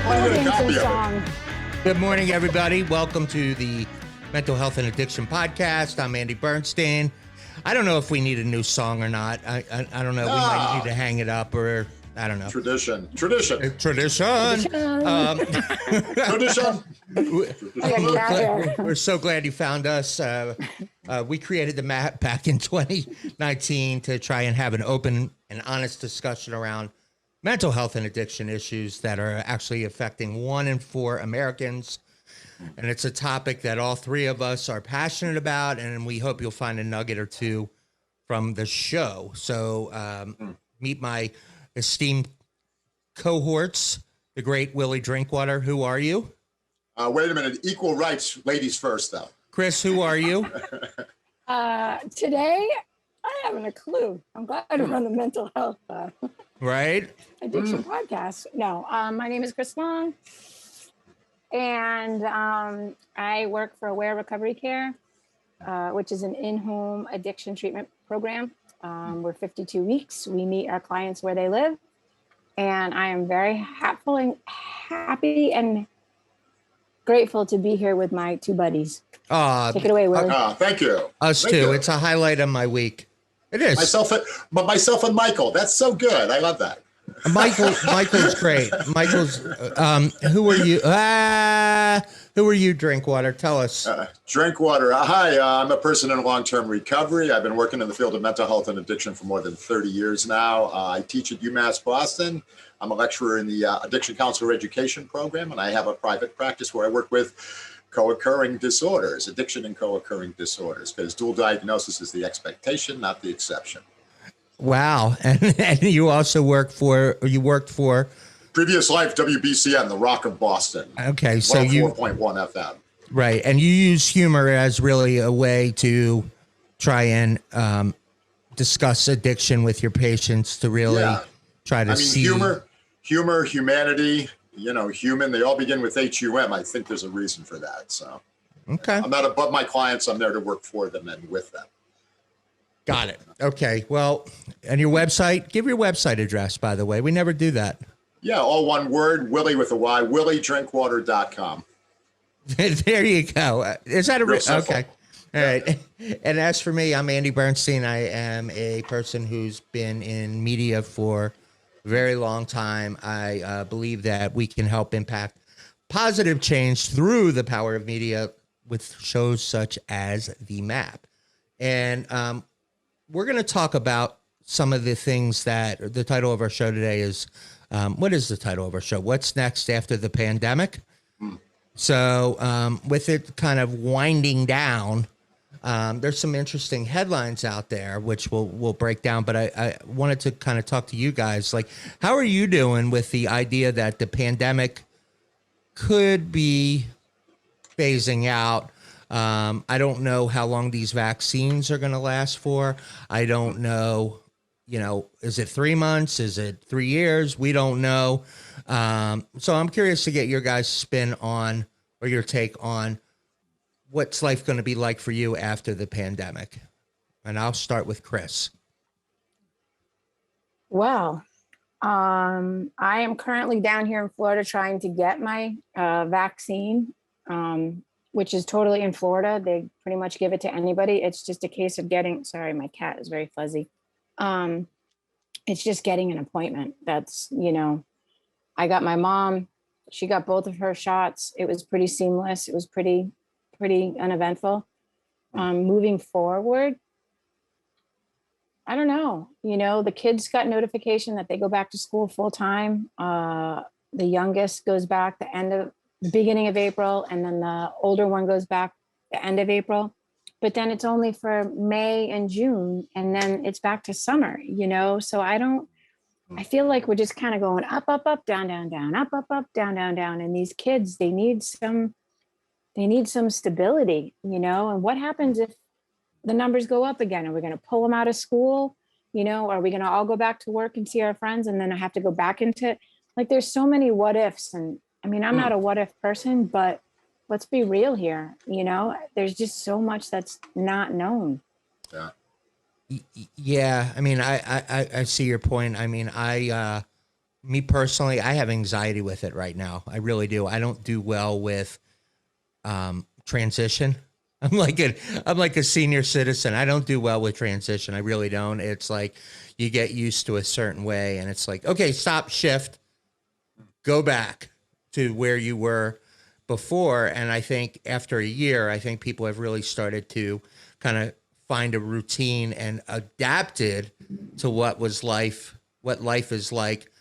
I'll get a copy of it. Good morning, everybody. Welcome to the Mental Health and Addiction Podcast. I'm Andy Bernstein. I don't know if we need a new song or not. I don't know. We might need to hang it up, or I don't know. Tradition. We're so glad you found us. We created the map back in 2019 to try and have an open and honest discussion around mental health and addiction issues that are actually affecting 1 in 4 Americans. And it's a topic that all three of us are passionate about, and we hope you'll find a nugget or two from the show. So meet my esteemed cohorts, the great Willie Drinkwater. Who are you? Wait a minute. Equal rights, ladies first, though. Chris, who are you? Today, I haven't a clue. I'm glad we're on the mental health right addiction podcast. No, my name is Chris Long, and I work for Aware Recovery Care, which is an in-home addiction treatment program. We're 52 weeks. We meet our clients where they live, and I am very happy and grateful to be here with my two buddies. Take it away, Willie. Thank you. Us Thank too. you. It's a highlight of my week. It is. Myself and Michael. That's so good. I love that. Michael's great. Michael's. Who are you? Who are you, Drinkwater? Tell us. Drinkwater. Hi, I'm a person in long-term recovery. I've been working in the field of mental health and addiction for more than 30 years now. I teach at UMass Boston. I'm a lecturer in the Addiction Counselor Education Program, and I have a private practice where I work with co-occurring disorders, addiction and co-occurring disorders, because dual diagnosis is the expectation, not the exception. Wow. And you also worked for Previous life, WBCN, the Rock of Boston. Okay. So 4.1 FM. Right. And you use humor as really a way to try and discuss addiction with your patients, to really try to see humor, humanity, human, they all begin with HUM. I think there's a reason for that. So okay. I'm not above my clients. I'm there to work for them and with them. Got it. Okay. Well, and your website, give your website address, by the way. We never do that. Yeah. All one word, Willie with a Y, williedrinkwater.com. There you go. Is that okay. All right. And as for me, I'm Andy Bernstein. I am a person who's been in media for a very long time. I believe that we can help impact positive change through the power of media with shows such as The Map. And we're going to talk about some of the things that the title of our show today is. What is the title of our show? What's next after the pandemic? So with it kind of winding down, there's some interesting headlines out there, which we'll break down. But I wanted to kind of talk to you guys. Like, how are you doing with the idea that the pandemic could be phasing out? I don't know how long these vaccines are going to last for. I don't know, is it 3 months? Is it 3 years? We don't know. So I'm curious to get your guys' spin on, or your take on, what's life going to be like for you after the pandemic? And I'll start with Chris. Well, I am currently down here in Florida trying to get my vaccine, which is totally in Florida. They pretty much give it to anybody. It's just a case of sorry, my cat is very fuzzy. It's just getting an appointment. That's, I got my mom, she got both of her shots. It was pretty seamless. It was pretty uneventful. Moving forward, I don't know. The kids got notification that they go back to school full time. The youngest goes back the beginning of April, and then the older one goes back the end of April. But then it's only for May and June, and then it's back to summer, So I feel like we're just kind of going up, up, up, down, down, down, up, up, up, down, down, down. And these kids, they need some stability, and what happens if the numbers go up again? Are we going to pull them out of school? Are we going to all go back to work and see our friends, and then I have to go back into there's so many what ifs. And I'm not a what if person, but let's be real here. There's just so much that's not known. Yeah. Yeah. I see your point. me personally, I have anxiety with it right now. I really do. I don't do well with transition. I'm like a senior citizen. I don't do well with transition. I really don't. It's like you get used to a certain way and it's like, okay, stop, shift, go back to where you were before. And I think after a year, I think people have really started to kind of find a routine and adapted to what life is like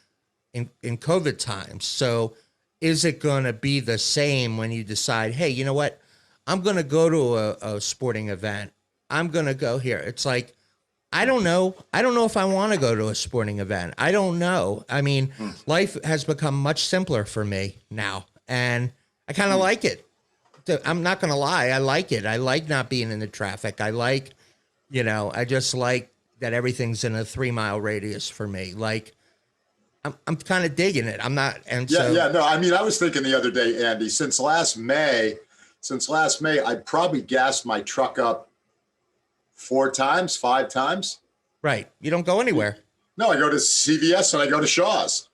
in COVID times. So is it going to be the same when you decide, hey, you know what? I'm going to go to a sporting event. I'm going to go here. It's like, I don't know. I don't know if I want to go to a sporting event. I don't know. I mean, life has become much simpler for me now, and I kind of like it. I'm not going to lie. I like it. I like not being in the traffic. I like, I just like that everything's in a 3-mile radius for me. Like, I'm kind of digging it. I'm not. And so, no, I mean, I was thinking the other day, Andy, since last May, I probably gassed my truck up 4 times, 5 times. Right. You don't go anywhere. No, I go to CVS and I go to Shaw's.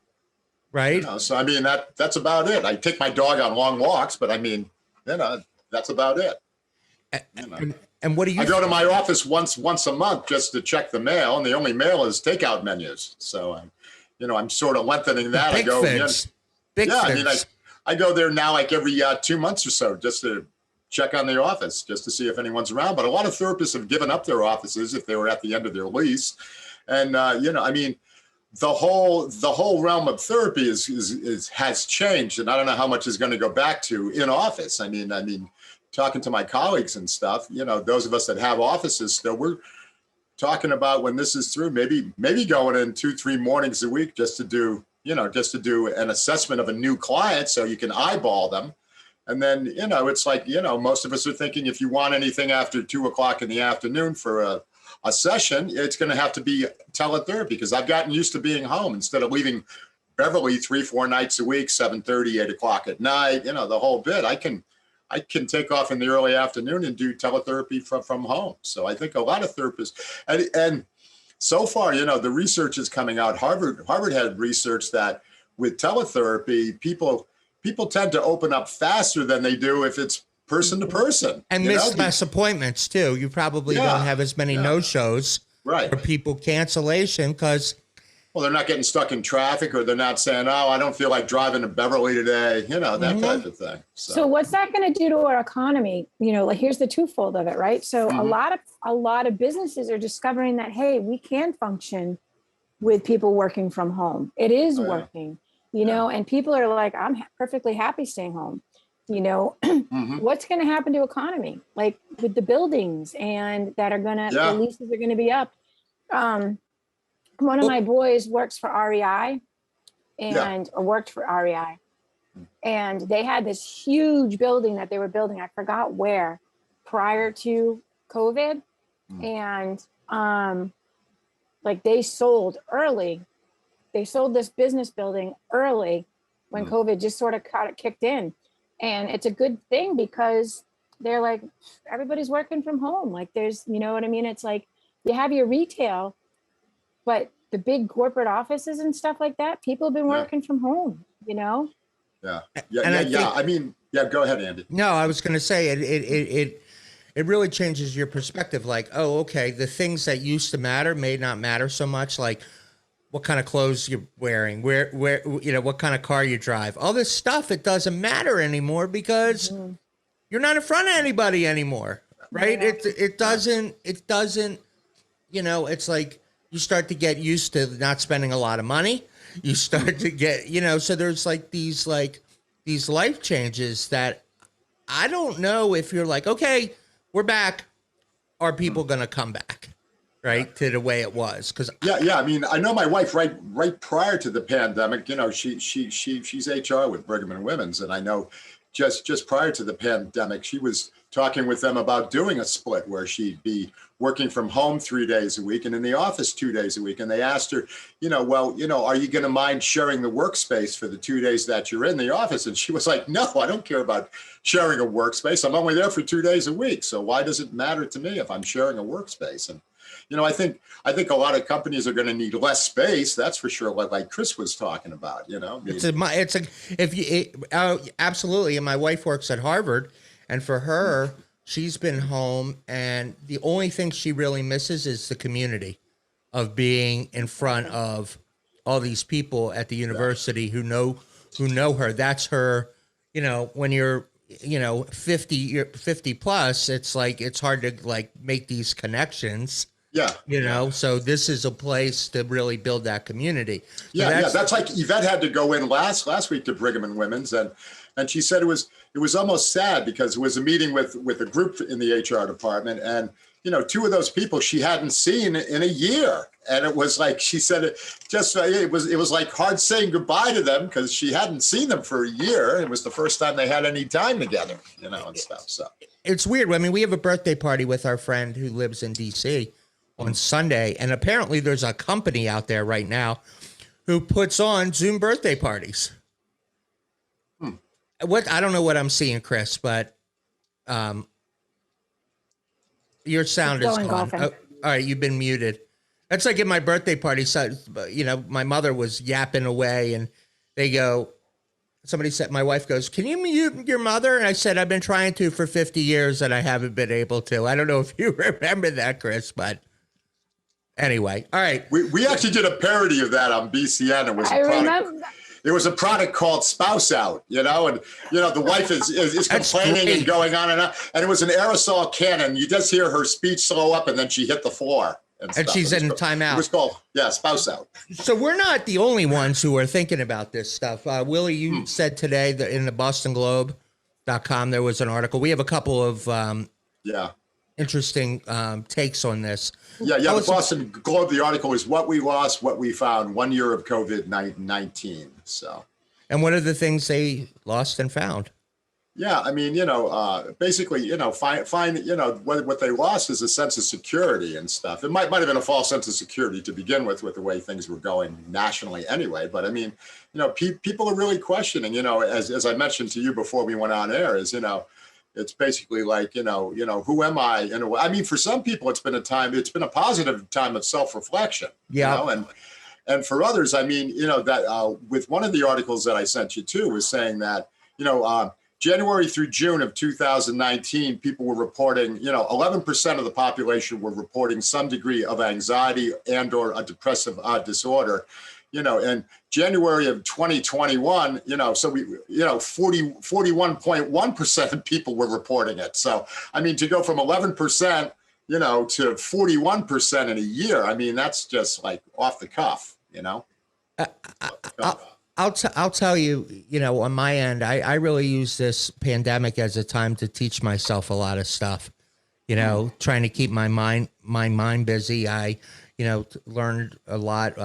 Right. So, I mean, that's about it. I take my dog on long walks, but I mean, that's about it. And what do you? I go to my office once a month just to check the mail, and the only mail is takeout menus. So, I'm sort of lengthening that. Big fix. I mean, I go there now like every 2 months or so just to check on the office, just to see if anyone's around. But a lot of therapists have given up their offices if they were at the end of their lease. And, I mean, the whole realm of therapy has changed. And I don't know how much is going to go back to in office. I mean, talking to my colleagues and stuff, those of us that have offices still, we're talking about when this is through, maybe going in 2-3 mornings a week just to do an assessment of a new client so you can eyeball them. And then, it's like, most of us are thinking if you want anything after 2:00 in the afternoon for a session, it's going to have to be teletherapy, because I've gotten used to being home instead of leaving Beverly 3-4 nights a week, 7:30, 8:00 at night, the whole bit. I can take off in the early afternoon and do teletherapy from home. So I think a lot of therapists, and so far, the research is coming out. Harvard had research that with teletherapy, people tend to open up faster than they do if it's person to person. And miss less appointments too. You probably don't have as many no-shows, right? Or people cancellation because, well, they're not getting stuck in traffic, or they're not saying, "Oh, I don't feel like driving to Beverly today," that type of thing. So what's that going to do to our economy? Like here's the twofold of it, right? So a lot of businesses are discovering that, hey, we can function with people working from home. It is working, and people are like, I'm perfectly happy staying home. What's going to happen to economy? Like with the buildings and that are the leases are going to be up. One of my boys works for REI or worked for REI, and they had this huge building that they were building. I forgot where prior to COVID. And like they sold early. They sold this business building early when COVID just sort of kicked in. And it's a good thing because they're like, everybody's working from home. Like there's, you know what I mean? It's like you have your retail, but the big corporate offices and stuff like that, people have been working from home, Yeah. I mean, go ahead, Andy. No, I was going to say it really changes your perspective. Like, oh, okay, the things that used to matter may not matter so much. Like what kind of clothes you're wearing, where, what kind of car you drive, all this stuff. It doesn't matter anymore because you're not in front of anybody anymore. Right. Yeah. It doesn't, it's like, you start to get used to not spending a lot of money. You start to get, so there's like these life changes that I don't know if you're like, okay, we're back. Are people going to come back, right, to the way it was? Because I mean, I know my wife right prior to the pandemic. She's HR with Brigham and Women's, and I know just prior to the pandemic, she was talking with them about doing a split where she'd be working from home 3 days a week and in the office 2 days a week. And they asked her, are you going to mind sharing the workspace for the 2 days that you're in the office? And she was like, no, I don't care about sharing a workspace. I'm only there for 2 days a week. So why does it matter to me if I'm sharing a workspace? And I think a lot of companies are going to need less space. That's for sure. Like Chris was talking about, absolutely. And my wife works at Harvard, and for her, she's been home, and the only thing she really misses is the community of being in front of all these people at the university who know her. That's her, when you're, 50 plus, it's like, it's hard to like make these connections. Yeah. So this is a place to really build that community. Yeah. That's like Yvette had to go in last week to Brigham and Women's, and she said it was almost sad because it was a meeting with a group in the HR department, and two of those people she hadn't seen in a year. And it was like, she said it was like hard saying goodbye to them because she hadn't seen them for a year. It was the first time they had any time together, and stuff. So it's weird. I mean, we have a birthday party with our friend who lives in DC on Sunday. And apparently there's a company out there right now who puts on Zoom birthday parties. I don't know what I'm seeing, Chris, but your sound is gone. Oh, all right, you've been muted. That's like at my birthday party. So, my mother was yapping away, and my wife goes, "Can you mute your mother?" And I said, "I've been trying to for 50 years, and I haven't been able to." I don't know if you remember that, Chris, but anyway, all right. We actually did a parody of that on BCN. It was a product called Spouse Out, and the wife is complaining and going on, and it was an aerosol cannon. You just hear her speech slow up, and then she hit the floor. And she's in timeout. It was called, Spouse Out. So we're not the only ones who are thinking about this stuff. Willie, you said today that in the BostonGlobe.com there was an article. We have a couple of interesting takes on this. The Boston Globe, the article is what we lost, what we found, 1 year of COVID-19. So, and what are the things they lost and found? Yeah, I mean, basically, find what they lost is a sense of security and stuff. It might have been a false sense of security to begin with the way things were going nationally anyway. But I mean, people are really questioning, as I mentioned to you before we went on air, is, it's basically like, who am I? I mean, for some people, it's been a positive time of self-reflection. Yeah. And for others, I mean, that with one of the articles that I sent you to was saying that, January through June of 2019, people were reporting, 11% of the population were reporting some degree of anxiety and or a depressive disorder. In January of 2021, so 41.1% of people were reporting it. So, I mean, to go from 11%, to 41% in a year, I mean, that's just like off the cuff, I'll tell you, on my end, I really use this pandemic as a time to teach myself a lot of stuff, trying to keep my mind busy. I, learned a lot,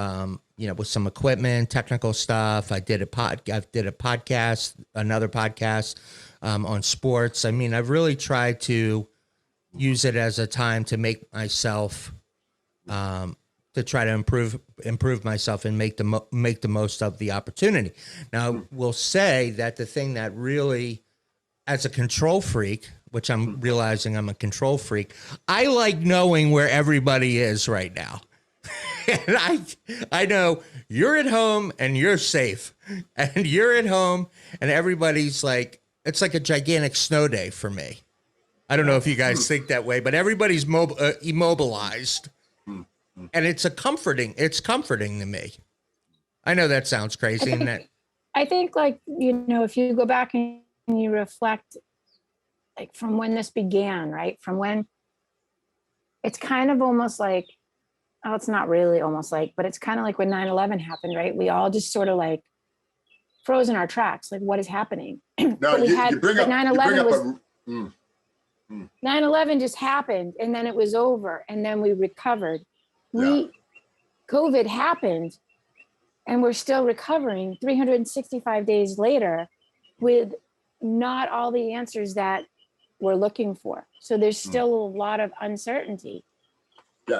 with some equipment, technical stuff. I did a podcast, another podcast, on sports. I mean, I've really tried to use it as a time to make myself, to try to improve myself and make the most of the opportunity. Now, we'll say that the thing that really, as a control freak, which I'm realizing I'm a control freak, I like knowing where everybody is right now. And I know you're at home and you're safe, and you're at home and everybody's like, it's like a gigantic snow day for me. I don't know if you guys think that way, but everybody's immobilized. And it's comforting to me. I know that sounds crazy. I think like, if you go back and you reflect, like from when this began, right? From when it's kind of almost like, it's not really almost like, but it's kind of like when 9/11 happened, right? We all just sort of like froze in our tracks. Like, what is happening? No, you bring up 9/11 just happened, and then it was over, and then we recovered. COVID happened, and we're still recovering 365 days later with not all the answers that we're looking for. So there's still a lot of uncertainty. Yeah, I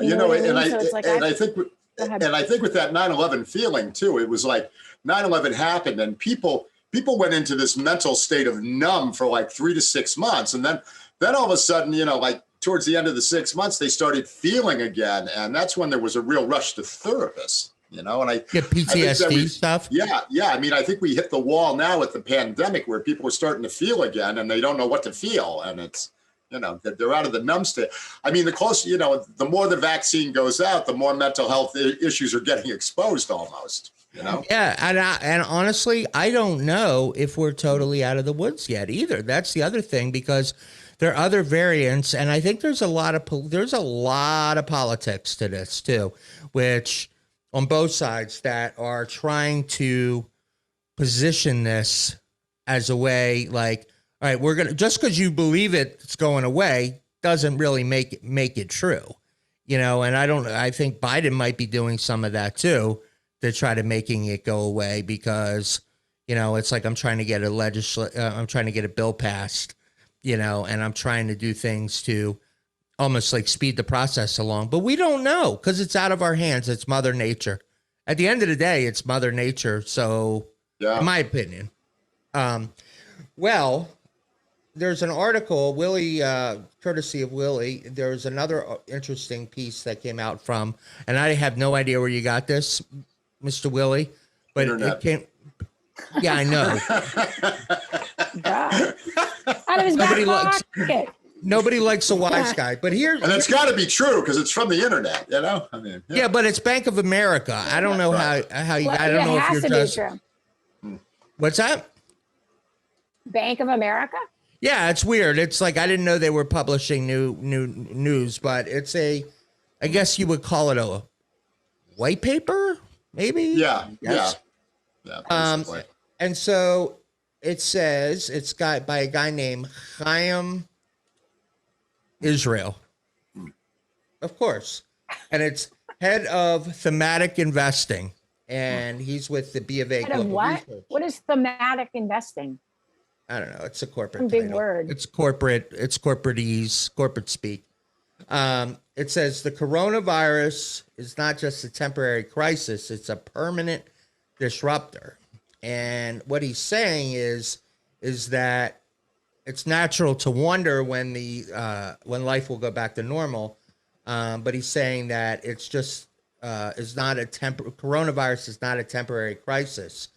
think with that 9/11 feeling too, it was like 9/11 happened, and people went into this mental state of numb for like 3 to 6 months, and then all of a sudden, like towards the end of the 6 months, they started feeling again. And that's when there was a real rush to therapists, and I think PTSD stuff. Yeah. I mean, I think we hit the wall now with the pandemic where people are starting to feel again and they don't know what to feel. And it's, they're out of the numb state. I mean, the closer, the more the vaccine goes out, the more mental health issues are getting exposed almost, Yeah. And honestly, I don't know if we're totally out of the woods yet either. That's the other thing, because there are other variants. And I think there's a lot of politics to this too, which on both sides that are trying to position this as a way like, all right, we're going to, just because you believe it's going away doesn't really make it true, and I think Biden might be doing some of that too, to try to making it go away, because, it's like I'm trying to get a bill passed, and I'm trying to do things to almost like speed the process along, but we don't know because it's out of our hands. It's Mother Nature. At the end of the day, it's Mother Nature. So, in my opinion, well, there's an article, Willie, courtesy of Willie. There's another interesting piece that came out from, and I have no idea where you got this, Mr. Willie, but it came. Yeah, I know. God. Out of his back pocket. Nobody likes a wise guy, but here, and it's got to be true because it's from the internet, I mean, yeah, but it's Bank of America. I don't know how you. Well, I don't know if you're just. What's that? Bank of America. Yeah, it's weird. It's like I didn't know they were publishing new news, but it's I guess you would call it a white paper, maybe. Yeah. And so it says it's got by a guy named Chaim Israel, of course, and it's head of thematic investing, and he's with the B of A. Head of what? What is thematic investing? I don't know. It's a corporate big word. It's corporate. It's corporate speak. It says the coronavirus is not just a temporary crisis; it's a permanent disruptor. And what he's saying is that it's natural to wonder when life will go back to normal. But he's saying that it's just coronavirus is not a temporary crisis,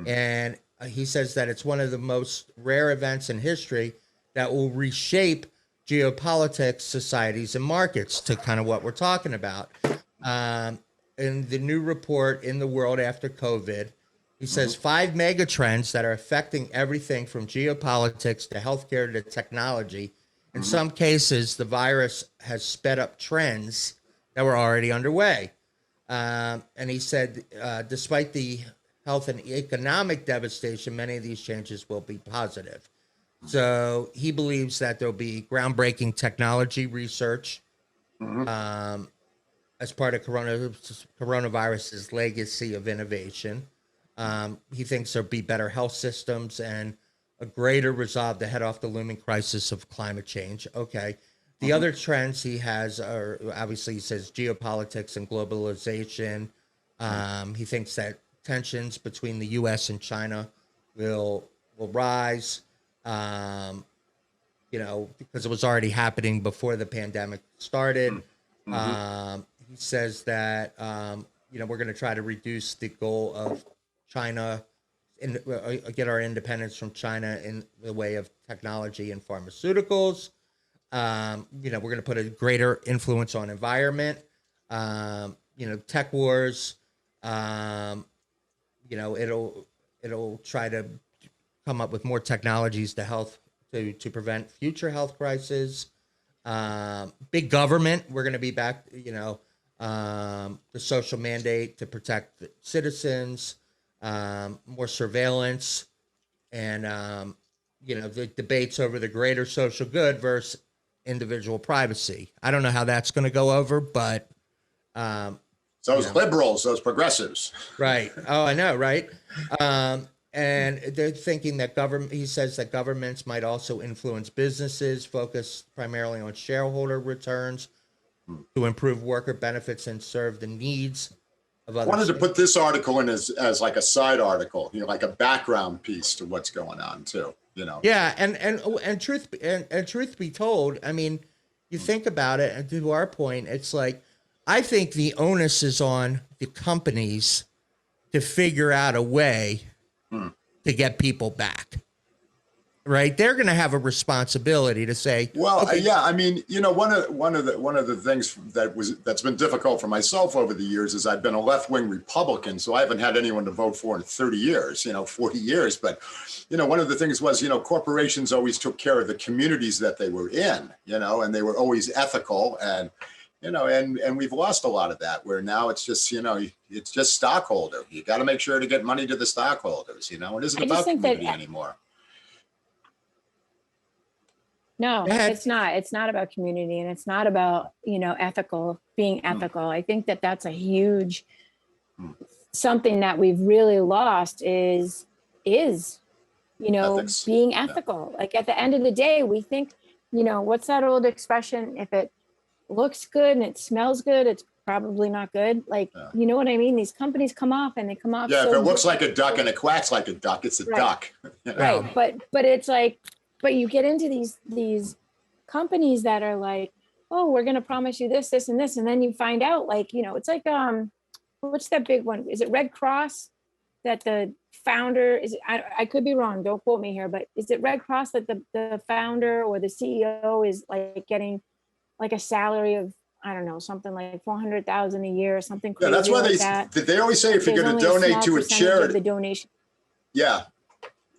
and he says that it's one of the most rare events in history that will reshape geopolitics, societies, and markets, to kind of what we're talking about. In the new report in the world after COVID, he says 5 mega trends that are affecting everything from geopolitics to healthcare to technology. In some cases, the virus has sped up trends that were already underway. And he said, despite the health and economic devastation, many of these changes will be positive. So he believes that there'll be groundbreaking technology research as part of coronavirus's legacy of innovation. He thinks there'll be better health systems and a greater resolve to head off the looming crisis of climate change. Okay. The other trends he has are, obviously, he says geopolitics and globalization. He thinks that tensions between the U.S. and China will rise, because it was already happening before the pandemic started. He says that, we're going to try to reduce the goal of China and get our independence from China in the way of technology and pharmaceuticals. We're going to put a greater influence on environment, tech wars. It'll try to come up with more technologies to prevent future health crises. Big government, we're going to be back, the social mandate to protect the citizens, more surveillance, and, the debates over the greater social good versus individual privacy. I don't know how that's going to go over, but those liberals, those progressives. Right. Oh, I know. Right. And they're thinking that he says that governments might also influence businesses, focus primarily on shareholder returns to improve worker benefits and serve the needs of others. I wanted to put this article in as like a side article, like a background piece to what's going on too, Yeah. And truth be told, I mean, you think about it, and to our point, it's like, I think the onus is on the companies to figure out a way to get people back. Right, they're going to have a responsibility to say. Well, okay, yeah, I mean, one of the things that's been difficult for myself over the years is I've been a left-wing Republican, so I haven't had anyone to vote for in 30 years, 40 years. But one of the things was, corporations always took care of the communities that they were in, and they were always ethical, and and we've lost a lot of that. Where now it's just it's just stockholder. You got to make sure to get money to the stockholders. It isn't about community anymore. No, it's not. It's not about community, and it's not about, being ethical. I think that that's a huge something that we've really lost is Ethics. being ethical. Yeah. Like at the end of the day, we think, what's that old expression? If it looks good and it smells good, it's probably not good. Like, you know what I mean? These companies come off and they come off. Yeah, so if it looks like a duck and it quacks like a duck, it's a duck. Right. But it's like, but you get into these companies that are like, oh, we're going to promise you this, this, and this. And then you find out like, it's like, what's that big one? Is it Red Cross that the founder is, I could be wrong. Don't quote me here, but is it Red Cross that the founder or the CEO is like getting like a salary of, I don't know, something like 400,000 a year or something crazy. Yeah, that's why like they always say if you're going to donate to a charity, the donation. Yeah.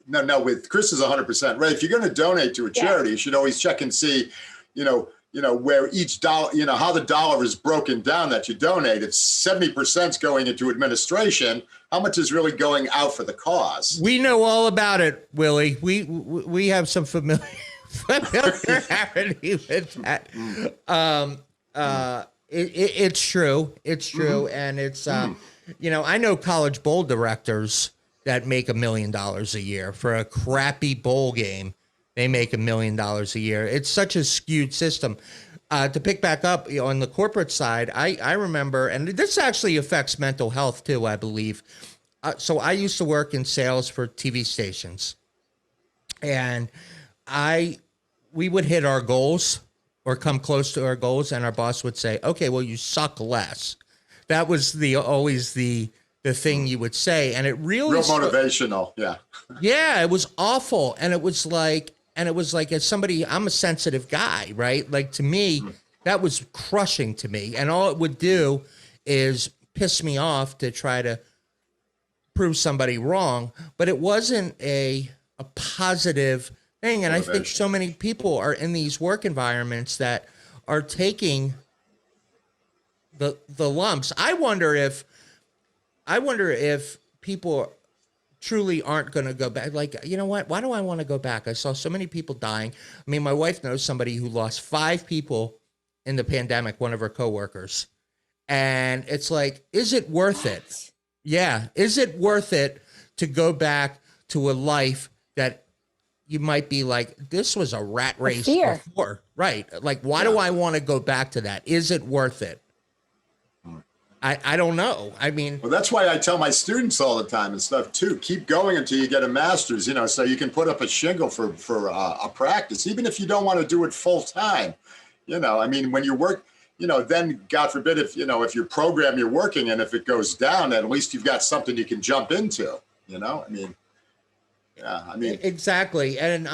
No, with Chris is 100% right. If you're going to donate to a charity, you should always check and see, where each dollar, how the dollar is broken down that you donate. If 70% is going into administration, how much is really going out for the cause? We know all about it, Willie. We have some familiarity with that. It's true. It's true. And it's, I know college bowl directors that make $1 million a year for a crappy bowl game. They make $1 million a year. It's such a skewed system. To pick back up on the corporate side, I remember, and this actually affects mental health too, I believe. So I used to work in sales for TV stations, and we would hit our goals or come close to our goals, and our boss would say, "Okay, well, you suck less." That was always the thing you would say, and it really real motivational. Yeah, it was awful, and it was like as somebody, I'm a sensitive guy, right? Like to me, that was crushing to me, and all it would do is piss me off to try to prove somebody wrong, but it wasn't a positive thing. And I think so many people are in these work environments that are taking the lumps. I wonder if people truly aren't going to go back. Like, you know what? Why do I want to go back? I saw so many people dying. I mean, my wife knows somebody who lost 5 people in the pandemic, one of her coworkers. And it's like, is it worth it? Yeah. Is it worth it to go back to a life that you might be like, this was a rat race before? Right. Like, why do I want to go back to that? Is it worth it? I don't know. I mean, well, that's why I tell my students all the time and stuff too. Keep going until you get a master's, so you can put up a shingle for a practice, even if you don't want to do it full time. I mean, when you work, then God forbid if your program you're working in, if it goes down, at least you've got something you can jump into. I mean, exactly. And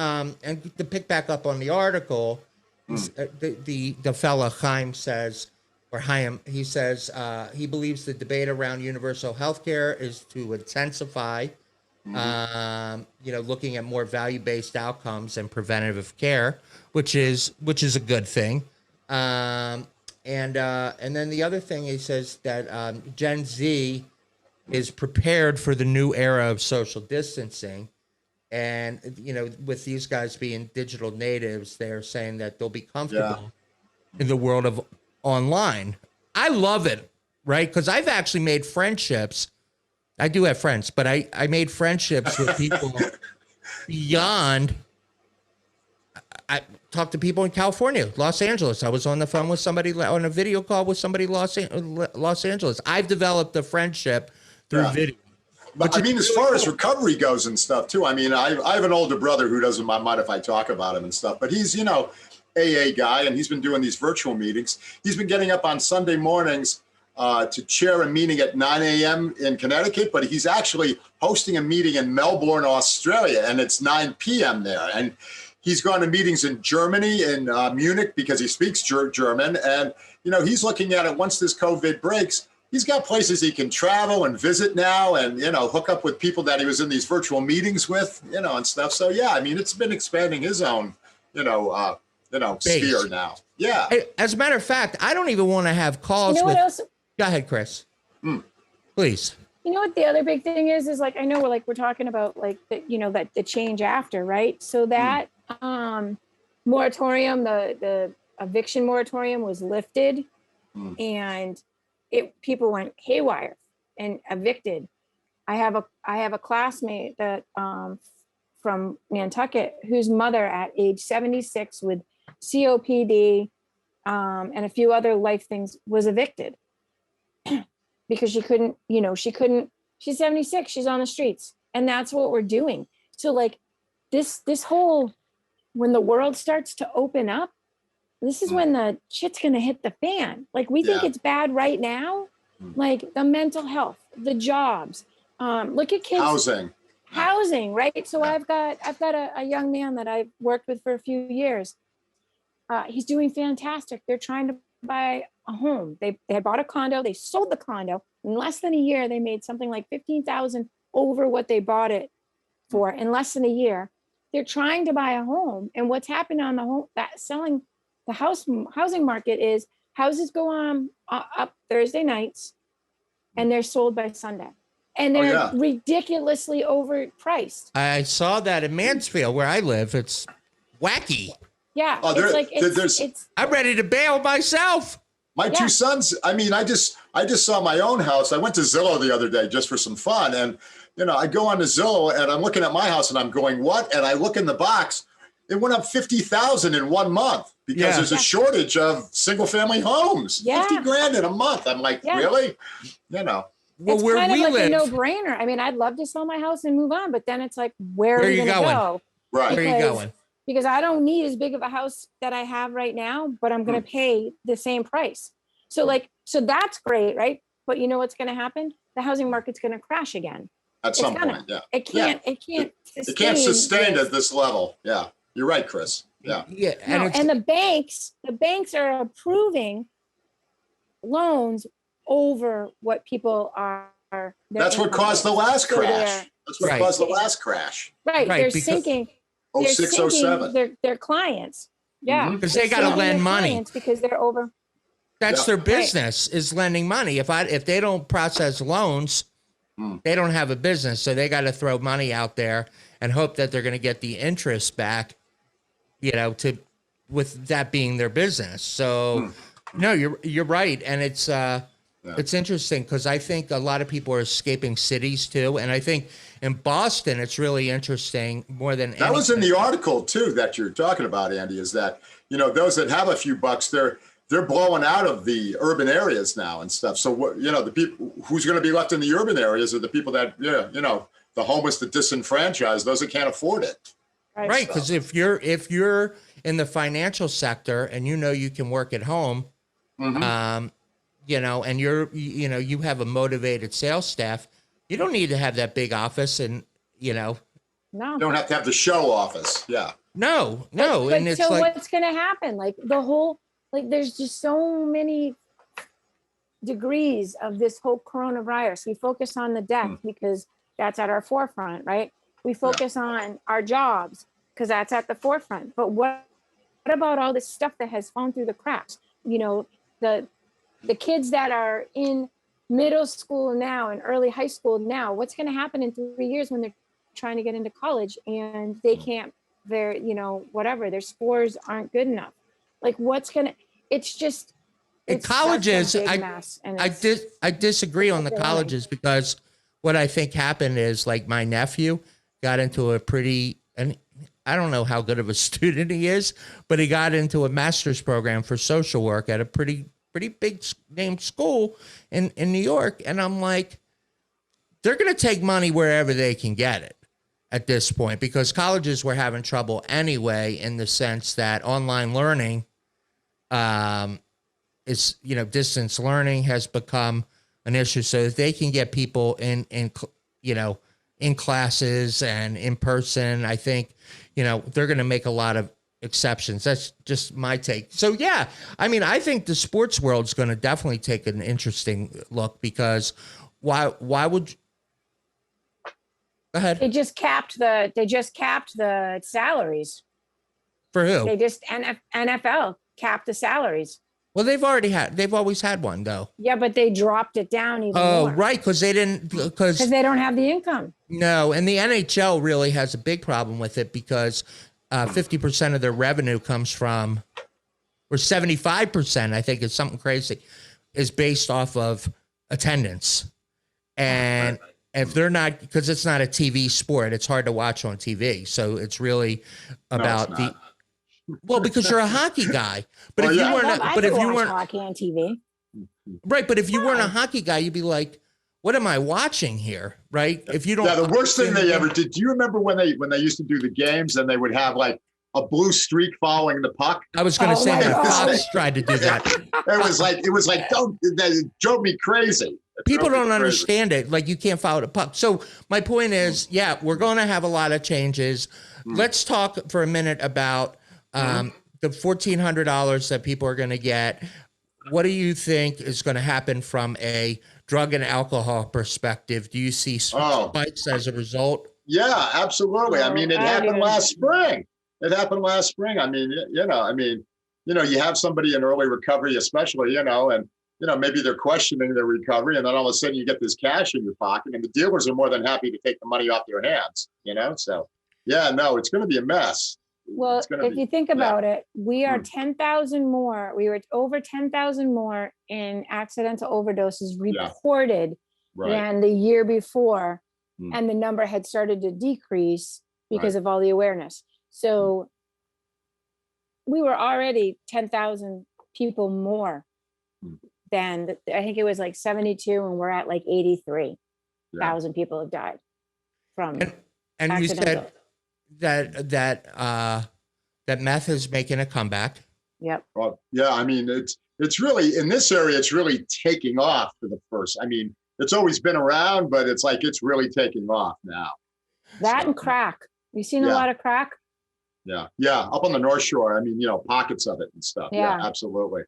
to pick back up on the article, the fella Chaim says. Or Chaim, he says he believes the debate around universal health care is to intensify, looking at more value-based outcomes and preventative care, which is a good thing. And then the other thing he says that Gen Z is prepared for the new era of social distancing. And, with these guys being digital natives, they're saying that they'll be comfortable in the world of online. I love it, right? Because I've actually made friendships. I do have friends, but I made friendships with people beyond. I talked to people in California, Los Angeles. I was on the phone with somebody, on a video call with somebody in Los Angeles. I've developed a friendship through video. But I mean, as far as recovery goes and stuff too, I mean, I have an older brother who doesn't mind if I talk about him and stuff, but he's, AA guy, and he's been doing these virtual meetings. He's been getting up on Sunday mornings to chair a meeting at 9 a.m. in Connecticut, but he's actually hosting a meeting in Melbourne, Australia, and it's 9 p.m. there. And he's gone to meetings in Germany, in Munich, because he speaks German. And, he's looking at it once this COVID breaks. He's got places he can travel and visit now and, hook up with people that he was in these virtual meetings with, and stuff. So, yeah, I mean, it's been expanding his own, sphere now. Yeah. As a matter of fact, I don't even want to have calls with. What else? Go ahead, Chris. Please. You know what the other big thing is like, I know we're talking about like that the change after, right? So that moratorium, the eviction moratorium was lifted and people went haywire and evicted. I have a classmate that from Nantucket whose mother at age 76 with COPD and a few other life things was evicted because she couldn't, she's 76, she's on the streets. And that's what we're doing. So like this whole, when the world starts to open up, this is when the shit's going to hit the fan. Like we think it's bad right now, like the mental health, the jobs, look at kids. Housing, right? So I've got a young man that I've worked with for a few years. He's doing fantastic. They're trying to buy a home. They had bought a condo. They sold the condo in less than a year. They made something like $15,000 over what they bought it for in less than a year. They're trying to buy a home, and what's happened on the home that selling the housing market is houses go on up Thursday nights, and they're sold by Sunday. And they're ridiculously overpriced. I saw that in Mansfield, where I live. It's wacky. Yeah, I'm ready to bail myself. My two sons. I mean, I just saw my own house. I went to Zillow the other day just for some fun, and I go on to Zillow and I'm looking at my house and I'm going, what? And I look in the box. It went up $50,000 in 1 month because there's a shortage of single family homes. Yeah. $50,000 in a month. I'm like, really? Well, it's where kind of we like live, a no-brainer. I mean, I'd love to sell my house and move on, but then it's like, where are you going to go? Right. Where are you going? Because I don't need as big of a house that I have right now, but I'm going to pay the same price. So that's great, right? But you know what's going to happen? The housing market's going to crash again. At some point, yeah. It can't sustain at this level. Yeah. You're right, Chris. Yeah. Yeah. And the banks are approving loans over what people are. That's what caused the last crash. That's what caused the last crash. Right. They're sinking. 06, 07. Their clients. Yeah. Because they got to lend money. Because they're over. That's their business is lending money. If they don't process loans, they don't have a business. So they got to throw money out there and hope that they're going to get the interest back, with that being their business. So no, you're right. And it's interesting because I think a lot of people are escaping cities too. And I think in Boston, it's really interesting more than that was in the article too, that you're talking about, Andy, is that, those that have a few bucks, they're blowing out of the urban areas now and stuff. So the people who's going to be left in the urban areas are the people that, the homeless, the disenfranchised, those that can't afford it. Right. Because if you're in the financial sector and you can work at home, and you have a motivated sales staff, you don't need to have that big office and, No. You don't have to have the show office. Yeah. No. But And it's so what's going to happen? Like there's just so many degrees of this whole coronavirus. We focus on the death because that's at our forefront, right? We focus on our jobs because that's at the forefront. But what about all this stuff that has fallen through the cracks? The kids that are in middle school now and early high school now, what's going to happen in 3 years when they're trying to get into college and they can't, their scores aren't good enough. Like it's just. It's colleges, I disagree on the colleges because what I think happened is like my nephew got into and I don't know how good of a student he is, but he got into a master's program for social work at a pretty big named school in New York. And I'm like, they're going to take money wherever they can get it. at this point, because colleges were having trouble anyway, in the sense that online learning is, distance learning has become an issue, so that they can get people in classes and in person. I think, they're going to make a lot of exceptions. That's just my take. So yeah, I mean, I think the sports world's going to definitely take an interesting look, because why would go ahead. They just capped the salaries. For who? They just NFL capped the salaries. Well, they've always had one though. Yeah, but they dropped it down even more. Oh, right, because they they don't have the income. No, and the NHL really has a big problem with it, because 50% of their revenue comes from, or 75%, I think, is something crazy, is based off of attendance. And if they're not, because it's not a TV sport, it's hard to watch on TV. So it's really about because you're a hockey guy. But if you weren't hockey on TV. Right, but if you weren't a hockey guy, you'd be like, what am I watching here? Right? If you don't. Yeah, the worst thing they ever did. Do you remember when they used to do the games and they would have like a blue streak following the puck? I was going to say that Fox tried to do that. It was like, that drove me crazy. People don't understand it. Like, you can't follow the puck. So my point is, yeah, we're going to have a lot of changes. Let's talk for a minute about the $1,400 that people are going to get. What do you think is going to happen from a drug and alcohol perspective? Do you see spikes as a result? Yeah, absolutely. I mean, it happened last spring. I mean, you have somebody in early recovery, especially, and, maybe they're questioning their recovery, and then all of a sudden you get this cash in your pocket, and the dealers are more than happy to take the money off your hands, So, yeah, no, it's going to be a mess. Well, if you think about it, we are 10,000 more. We were over 10,000 more in accidental overdoses reported than the year before. And the number had started to decrease because of all the awareness. So we were already 10,000 people more than, I think it was like 72, and we're at like 83,000 people have died from and accidental. You said that meth is making a comeback. Yep. Well, yeah, I mean, it's really, in this area, it's really taking off for the first. I mean, it's always been around, but it's like it's really taking off now. And crack. You've seen a lot of crack? Yeah. Up on the North Shore. I mean, pockets of it and stuff. Yeah, absolutely.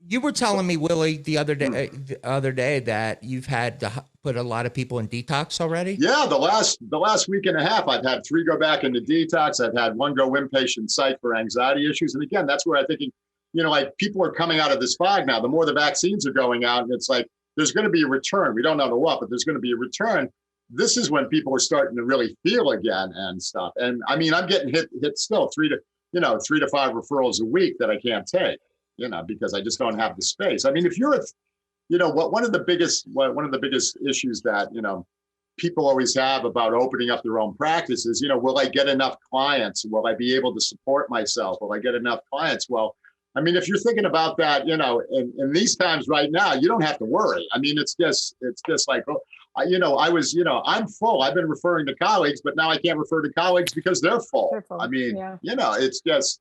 You were telling me, Willie, the other day that you've had to put a lot of people in detox already. Yeah, the last week and a half, I've had 3 go back into detox. I've had 1 go inpatient psych for anxiety issues. And again, that's where I'm thinking, like, people are coming out of this fog now. The more the vaccines are going out, and it's like, there's going to be a return. We don't know to what, but there's going to be a return. This is when people are starting to really feel again and stuff. And I mean, I'm getting hit still 3 to 5 referrals a week that I can't take, because I just don't have the space. I mean, if you're one of the biggest issues that, people always have about opening up their own practices, will I get enough clients? Will I be able to support myself? Will I get enough clients? Well, I mean, if you're thinking about that, in these times right now, you don't have to worry. I mean, it's just like, I'm full. I've been referring to colleagues, but now I can't refer to colleagues because they're full. I mean, it's just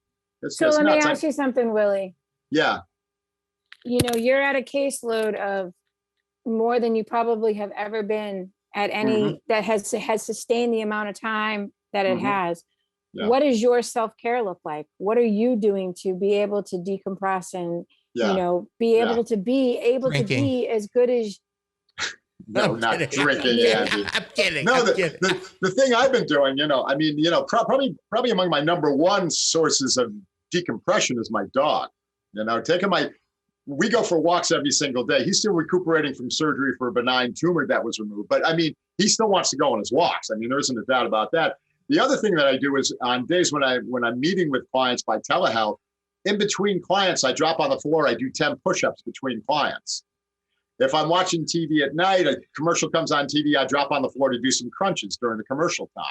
let me ask you something, Willie. Yeah. You're at a caseload of more than you probably have ever been at any that has sustained the amount of time that it has. Yeah. What does your self-care look like? What are you doing to be able to decompress and, be able to be as good as. No, not drinking, Andy. I'm kidding. No, I'm kidding. The thing I've been doing, probably among my number one sources of decompression is my dog. We go for walks every single day. He's still recuperating from surgery for a benign tumor that was removed. But I mean, he still wants to go on his walks. I mean, there isn't a doubt about that. The other thing that I do is on days when I'm meeting with clients by telehealth, in between clients, I drop on the floor, I do 10 push-ups between clients. If I'm watching TV at night, a commercial comes on TV, I drop on the floor to do some crunches during the commercial time.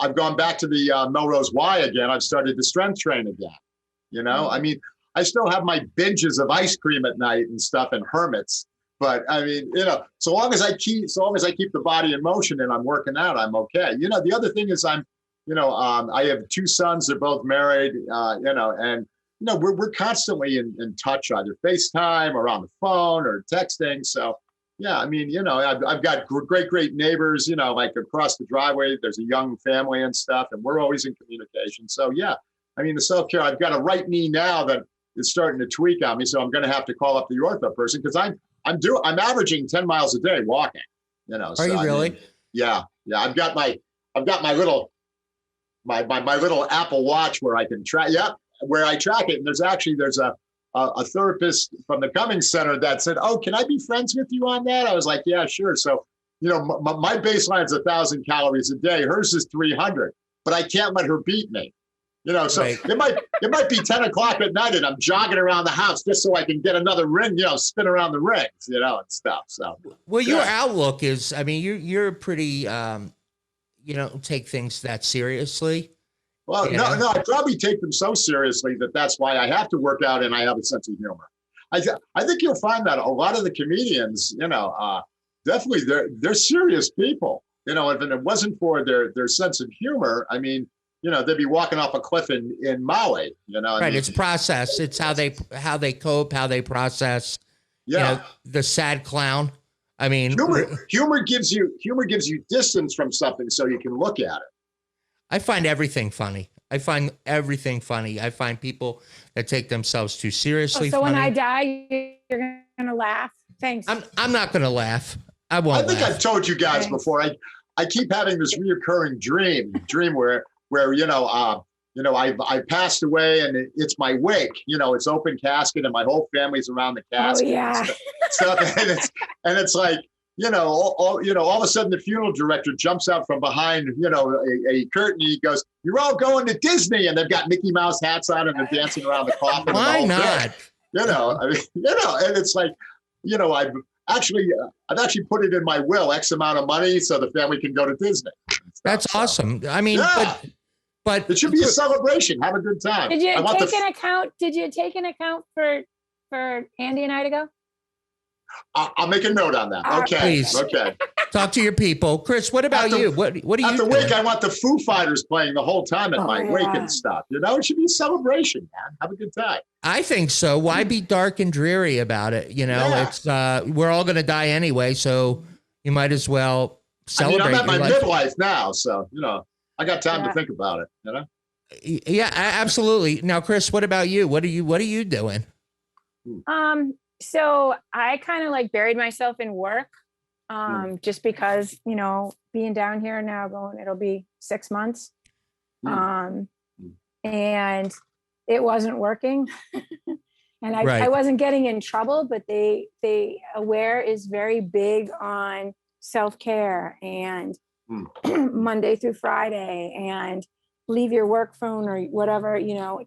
I've gone back to the Melrose Y again. I've started to strength train again. I mean, I still have my binges of ice cream at night and stuff and hermits. But I mean, so long as I keep the body in motion and I'm working out, I'm okay. The other thing is I have two sons. They're both married, and we're constantly in touch, either FaceTime or on the phone or texting. So yeah, I mean, I've got great neighbors, like across the driveway, there's a young family and stuff, and we're always in communication. So yeah, I mean, the self-care, I've got a right knee now that is starting to tweak on me. So I'm going to have to call up the ortho person because I'm averaging 10 miles a day walking, Are you really? I mean, yeah. I've got my little Apple Watch where I can track. Yeah. Where I track it. And there's a therapist from the Cummings Center that said, "Oh, can I be friends with you on that?" I was like, "Yeah, sure." So, my baseline is 1,000 calories a day. Hers is 300, but I can't let her beat me. So right. it might be 10 o'clock at night and I'm jogging around the house just so I can get another ring, spin around the rings, and stuff. So, well, your outlook is, I mean, you're pretty, you don't take things that seriously. Well, no, I probably take them so seriously that's why I have to work out and I have a sense of humor. I think you'll find that a lot of the comedians, definitely they're serious people. If it wasn't for their sense of humor, I mean, they'd be walking off a cliff in Maui. Right. I mean, it's process. It's how they cope, how they process. Yeah. The sad clown. I mean, humor gives you distance from something so you can look at it. I find everything funny. I find people that take themselves too seriously. So when I die, you're gonna laugh. Thanks. I'm not gonna laugh. I won't. I think I've told you guys before. I keep having this reoccurring dream where I passed away and it's my wake. It's open casket and my whole family's around the casket. Oh yeah. Stuff, and it's like. All of a sudden the funeral director jumps out from behind, a curtain. He goes, "You're all going to Disney," and they've got Mickey Mouse hats on and they're dancing around the coffin. Why not? I mean, and it's like, I've actually put it in my will, X amount of money, so the family can go to Disney. That's awesome. I mean, yeah. But it should be a celebration. Have a good time. Did you take an account for Andy and I to go? I'll make a note on that. Okay. Please. Okay. Talk to your people. Chris, what about you? What do you At the wake, I want the Foo Fighters playing the whole time at my wake and stuff. It should be a celebration, man. Have a good time. I think so. Why be dark and dreary about it? It's we're all going to die anyway, so you might as well celebrate. I'm at my midlife now, so I got time to think about it. Yeah, absolutely. Now, Chris, what about you? What are you doing? So I kind of like buried myself in work, just because, being down here now it'll be 6 months. And it wasn't working and I wasn't getting in trouble, but Aware is very big on self-care and Monday through Friday and leave your work phone or whatever,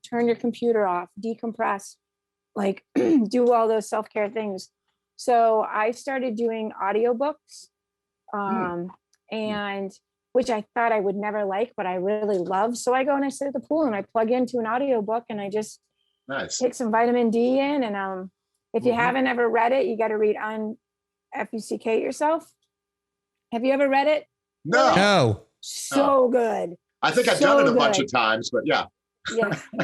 turn your computer off, decompress. Like do all those self-care things. So I started doing audiobooks, and which I thought I would never like, but I really love. So I go and I sit at the pool and I plug into an audiobook and I just take some vitamin D in. And if you haven't ever read it, you got to read Unfuck Yourself. Have you ever read it? No. So good. I think I've done it a bunch of times, but yeah.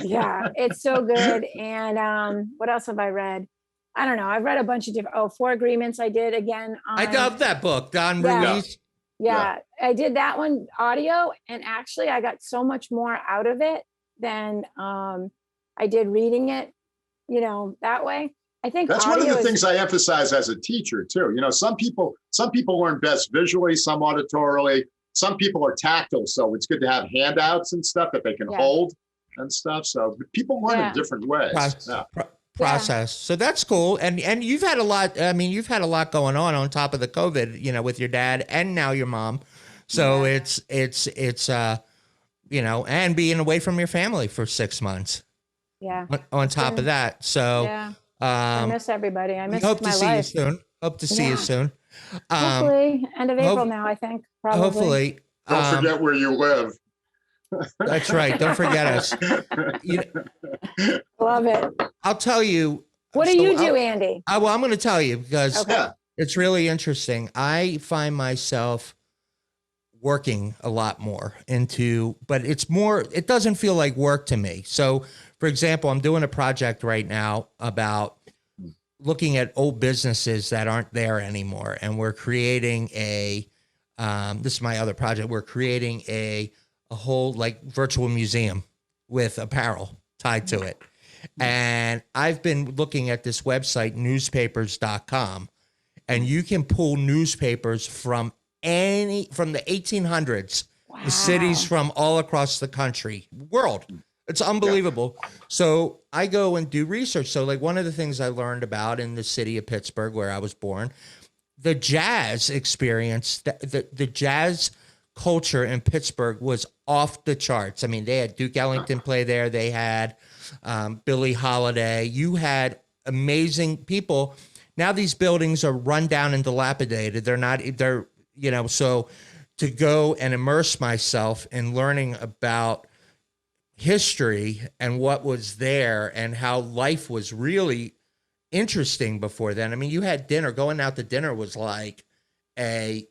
Yeah, it's so good. And what else have I read? I don't know. I've read a bunch of different. 4 Agreements. I did again. I love that book, Don Ruiz. Yeah, I did that one audio, and actually, I got so much more out of it than I did reading it. That way. I think that's one of the things I emphasize as a teacher too. Some people learn best visually, some auditorily. Some people are tactile, so it's good to have handouts and stuff that they can hold. And stuff. So people learn in different ways. Process. So that's cool. And you've had a lot. I mean, you've had a lot going on top of the COVID, with your dad and now your mom. So it's and being away from your family for 6 months. Yeah. On top of that. So I miss everybody. I miss hope my to see life. you soon. Hope to see you soon. Hopefully end of April now, I think. Probably. Hopefully. Don't forget where you live. That's right. Don't forget us. Love it. I'll tell you, What do you do, Andy? Well, I'm going to tell you because Okay. it's really interesting. I find myself working a lot more but it doesn't feel like work to me. So, for example, I'm doing a project right now about looking at old businesses that aren't there anymore. And we're creating this is my other project. We're creating a whole like virtual museum with apparel tied to it. And I've been looking at this website, newspapers.com, and you can pull newspapers from the 1800s, Wow. the cities from all across the world. It's unbelievable. Yeah. So I go and do research. So like one of the things I learned about in the city of Pittsburgh, where I was born, the jazz experience, the jazz culture in Pittsburgh was off the charts. I mean, they had Duke Ellington play there. They had Billie Holiday. You had amazing people. Now these buildings are run down and dilapidated. So to go and immerse myself in learning about history and what was there and how life was really interesting before then. I mean, you had dinner. Going out to dinner was like a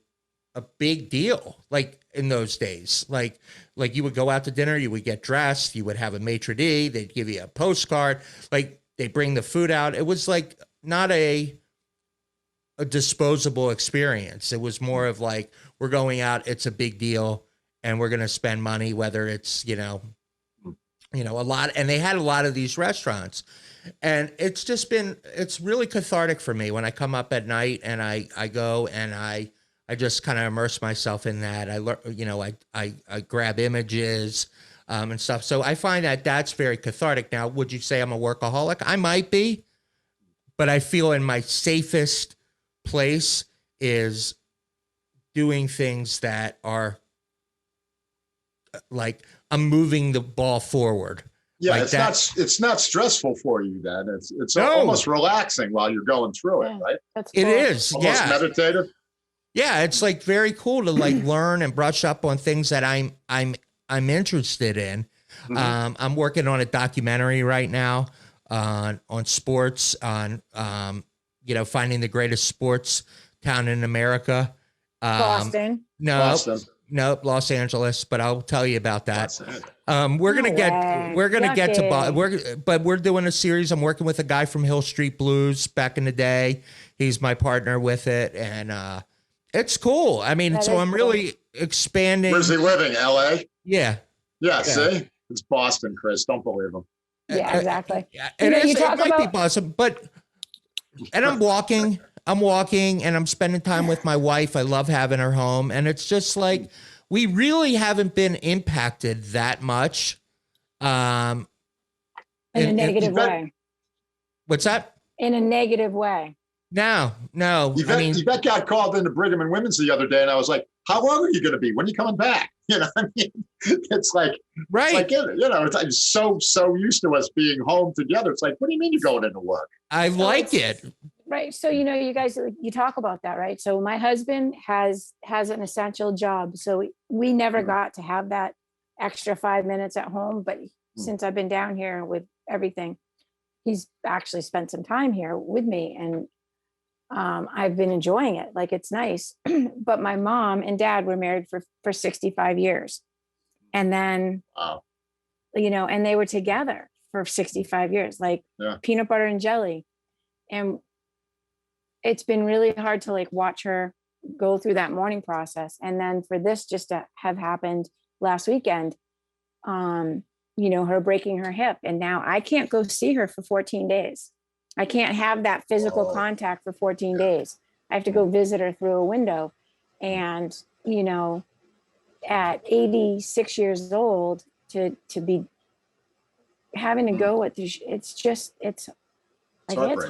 big deal, like in those days. Like you would go out to dinner, you would get dressed, you would have a maitre d', they'd give you a postcard, like they bring the food out. It was like not a disposable experience. It was more of like, we're going out, it's a big deal, and we're going to spend money, whether it's, a lot. And they had a lot of these restaurants. And it's really cathartic for me when I come up at night and I go and I just kind of immerse myself in that. I learn, I grab images and stuff. So I find that that's very cathartic. Now, would you say I'm a workaholic? I might be, but I feel in my safest place is doing things that are like I'm moving the ball forward. Yeah, like it's not stressful for you then. It's almost relaxing while you're going through it, right? That's cool. It is. Almost meditative. Yeah, it's like very cool to like learn and brush up on things that I'm interested in. Mm-hmm. I'm working on a documentary right now on sports, on finding the greatest sports town in America. Boston. Nope, Los Angeles, but I'll tell you about that. We're gonna get to we're doing a series. I'm working with a guy from Hill Street Blues back in the day. He's my partner with it, and it's cool. I mean, so I'm really expanding. Where's he living? LA? Yeah. Yeah. See, it's Boston, Chris. Don't believe him. Yeah, exactly. It might be Boston, and I'm walking and I'm spending time with my wife. I love having her home. And it's just like, we really haven't been impacted that much. In a negative way. What's that? In a negative way. No. Yvette got called into Brigham and Women's the other day. And I was like, how long are you going to be? When are you coming back? It's like, right. It's so used to us being home together. It's like, what do you mean you're going into work? I like it. Right. So, you guys, you talk about that, right? So my husband has an essential job. So we never got to have that extra 5 minutes at home. But since I've been down here with everything, he's actually spent some time here with me. And I've been enjoying it. Like, it's nice. But my mom and dad were married for 65 years. And then, wow. And they were together for 65 years, like peanut butter and jelly. And it's been really hard to like watch her go through that mourning process. And then for this just to have happened last weekend, her breaking her hip. And now I can't go see her for 14 days. I can't have that physical contact for 14 days. I have to go visit her through a window. And, at 86 years old to be having to go with this, it's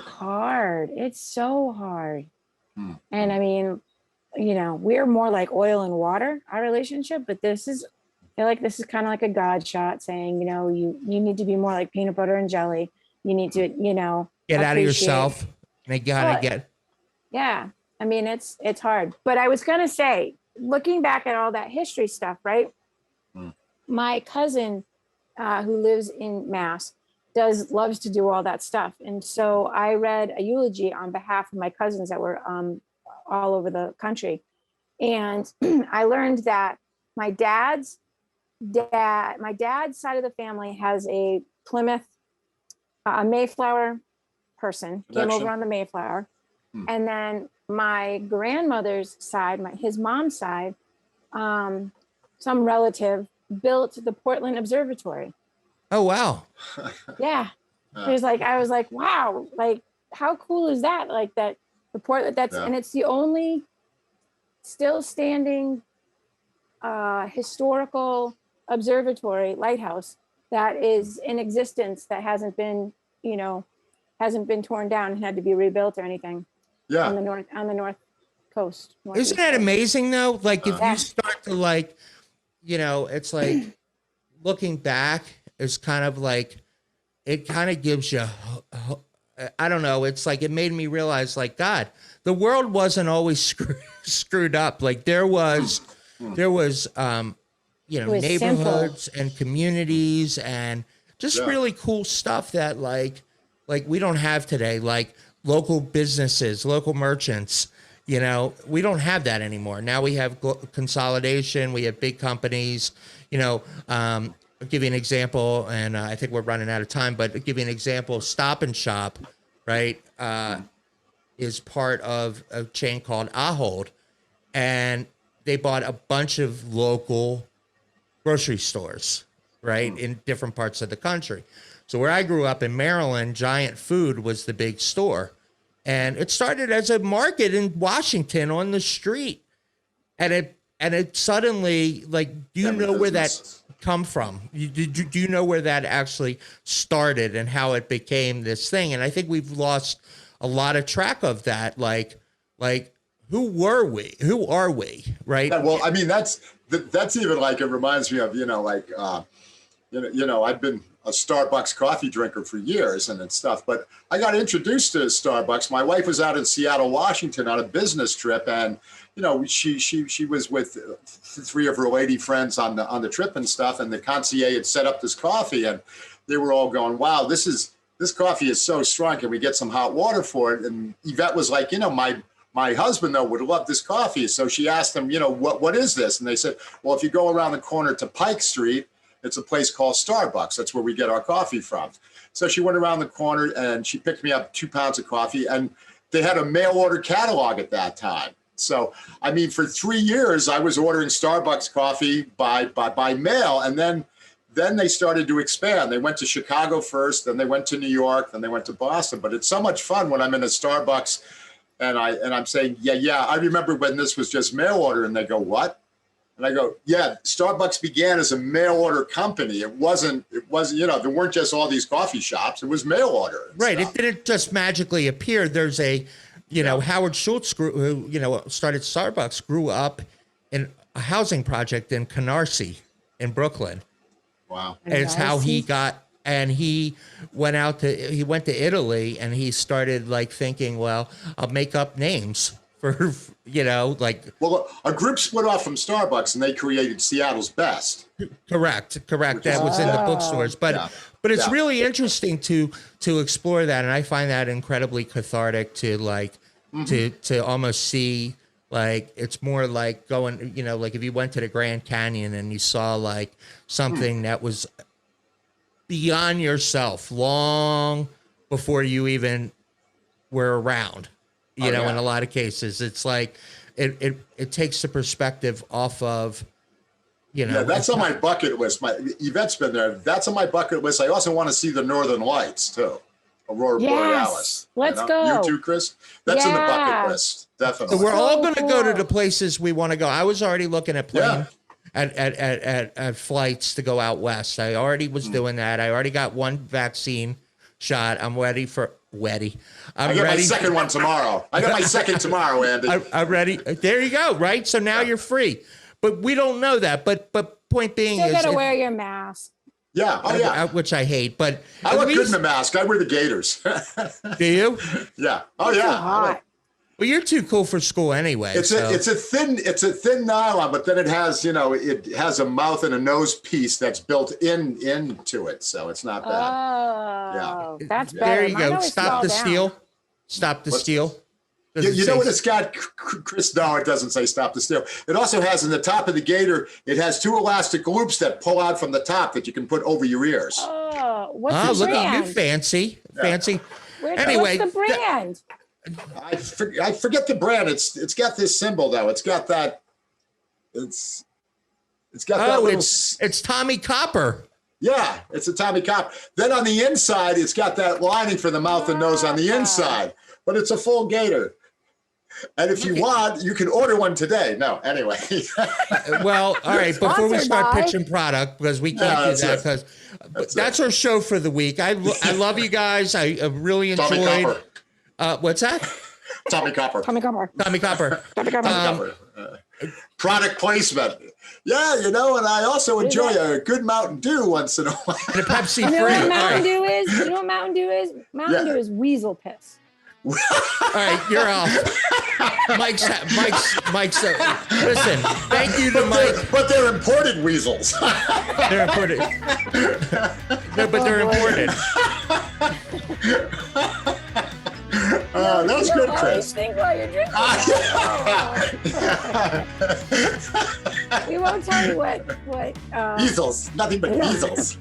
hard. It's so hard. And I mean, we're more like oil and water, our relationship, but I feel like this is kind of like a God shot saying, you need to be more like peanut butter and jelly. You need to, get out of yourself. And yeah. I mean, it's hard, but I was going to say, looking back at all that history stuff, right? My cousin, who lives in Mass, loves to do all that stuff. And so I read a eulogy on behalf of my cousins that were all over the country. And I learned that my dad's side of the family has a Plymouth, a Mayflower person came over on the Mayflower. And then my grandmother's side, his mom's side, some relative built the Portland Observatory. Oh, wow. Yeah. It was like, I was like, wow, like how cool is that? Like that the Portland, and it's the only still standing historical observatory lighthouse that is in existence that hasn't been torn down and had to be rebuilt or anything. Yeah. On the north coast. Isn't that amazing though? Like if you start to like, it's like looking back is kind of like, it kind of gives you, I don't know. It's like, it made me realize like, God, the world wasn't always screwed up. Like there was neighborhoods simple. And communities and just really cool stuff that like we don't have today, like local businesses, local merchants, we don't have that anymore. Now we have consolidation. We have big companies, I'll give you an example, and I think we're running out of time, but I'll give you an example. Stop and Shop, right, is part of a chain called Ahold, and they bought a bunch of local grocery stores, right, in different parts of the country. So where I grew up in Maryland, Giant Food was the big store, and it started as a market in Washington on the street, and it suddenly, like, do you know where that come from? Do you know where that actually started and how it became this thing? And I think we've lost a lot of track of that. Like who were we? Who are we? Right. Yeah, well, I mean, that's even like, it reminds me of, I've been a Starbucks coffee drinker for years and stuff, but I got introduced to Starbucks. My wife was out in Seattle, Washington on a business trip, and she was with 3 of her lady friends on the trip and stuff, and the concierge had set up this coffee, and they were all going, wow, this coffee is so strong. Can we get some hot water for it? And Yvette was like, my husband though would love this coffee. So she asked them, what is this? And they said, well, if you go around the corner to Pike Street, it's a place called Starbucks. That's where we get our coffee from. So she went around the corner and she picked me up 2 pounds of coffee, and they had a mail order catalog at that time. So, I mean, for 3 years, I was ordering Starbucks coffee by mail, and then they started to expand. They went to Chicago first, then they went to New York, then they went to Boston. But it's so much fun when I'm in a Starbucks and I'm saying, yeah, I remember when this was just mail order, and they go, what? And I go, yeah, Starbucks began as a mail order company. It wasn't, there weren't just all these coffee shops. It was mail order. Right. Stuff. It didn't just magically appear. There's a, Howard Schultz, who started Starbucks, grew up in a housing project in Canarsie in Brooklyn. Wow. And it's how he got, and he went to Italy, and he started like thinking, well, I'll make up names for, Well, a group split off from Starbucks and they created Seattle's Best. Correct. That was in the bookstores. But it's really interesting to explore that. And I find that incredibly cathartic to to almost see, like, it's more like going, like if you went to the Grand Canyon and you saw like something that was beyond yourself long before you even were around. In a lot of cases, it's like it takes the perspective off of, Yeah, that's on my bucket list. Yvette's been there. That's on my bucket list. I also want to see the Northern Lights too, Aurora Borealis. Let's go. You too, Chris? That's in the bucket list, definitely. So we're all going to go to the places we want to go. I was already looking at plane at flights to go out west. I already was doing that. I already got 1 vaccine shot. I'm ready. I got my second one tomorrow. I got my second tomorrow, Andy. I'm ready. There you go. Right. So now you're free, but we don't know that. But point being you gotta wear your mask. Yeah. Oh yeah. Which I hate, but I look good in the mask. I wear the gaiters. Do you? Yeah. Oh yeah. Hot. Well, you're too cool for school anyway. It's a thin nylon, but then it has, it has a mouth and a nose piece that's built into it, so it's not bad. Oh, Yeah. that's better. There you Mine go. always Stop fall the down. steal. Stop the steal. You know what it's got, Chris? No, it doesn't say stop the steal. It also has in the top of the gator, it has 2 elastic loops that pull out from the top that you can put over your ears. Oh, what's the Look at brand? you, fancy. Anyway, what's the brand? I forget the brand. It's got this symbol though. It's got that. It's got that. It's Tommy Copper. Yeah, it's a Tommy Cop. Then on the inside, it's got that lining for the mouth and nose on the inside, but it's a full gator. And if you want, you can order one today. No, anyway. Well, all right. Before we Sponsored start by- pitching product, because we can't do that, because that's our show for the week. I love you guys. I really enjoyed. Tommy Copper. What's that? Tommy Copper. Tommy Copper. Tommy Copper. Tommy Copper. Product placement. Yeah, and I also enjoy a good Mountain Dew once in a while. And a Pepsi You know what free. Mountain Dew is? You know what Mountain Dew is? Mountain Dew is weasel piss. All right, you're off. Mike's. Listen, thank you to Mike. But they're imported weasels. They're imported. But they're imported. That's good, Chris. Think while you're drinking. We won't tell you what Weasels, nothing but weasels.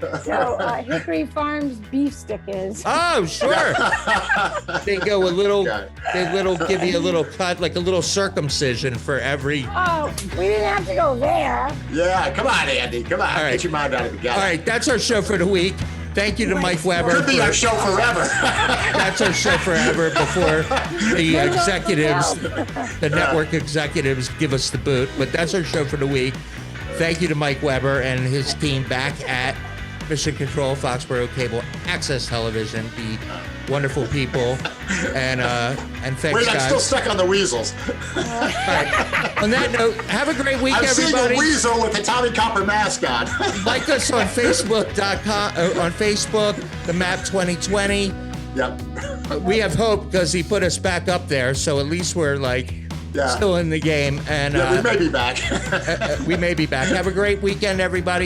Hickory Farms beef stick is. Oh, sure. They go a little. Give you a little cut, like a little circumcision for every. Oh, we didn't have to go there. Yeah, come on, Andy. Come on. All right. Get your mind out of the gutter. All right, that's our show for the week. Thank you to Mike Weber. Could be our show forever. That's our show forever before the executives, the network executives give us the boot. But that's our show for the week. Thank you to Mike Weber and his team back at Mission Control, Foxboro Cable Access Television, the wonderful people. And thanks, Wait, I'm guys. still stuck on the weasels. All right. On that note, have a great week, I'm everybody. seeing a weasel with a Tommy Copper mask on. Like us on Facebook.com, on Facebook, the Map 2020. Yep. We have hope because he put us back up there, so at least we're still in the game. And we may be back. we may be back. Have a great weekend, everybody.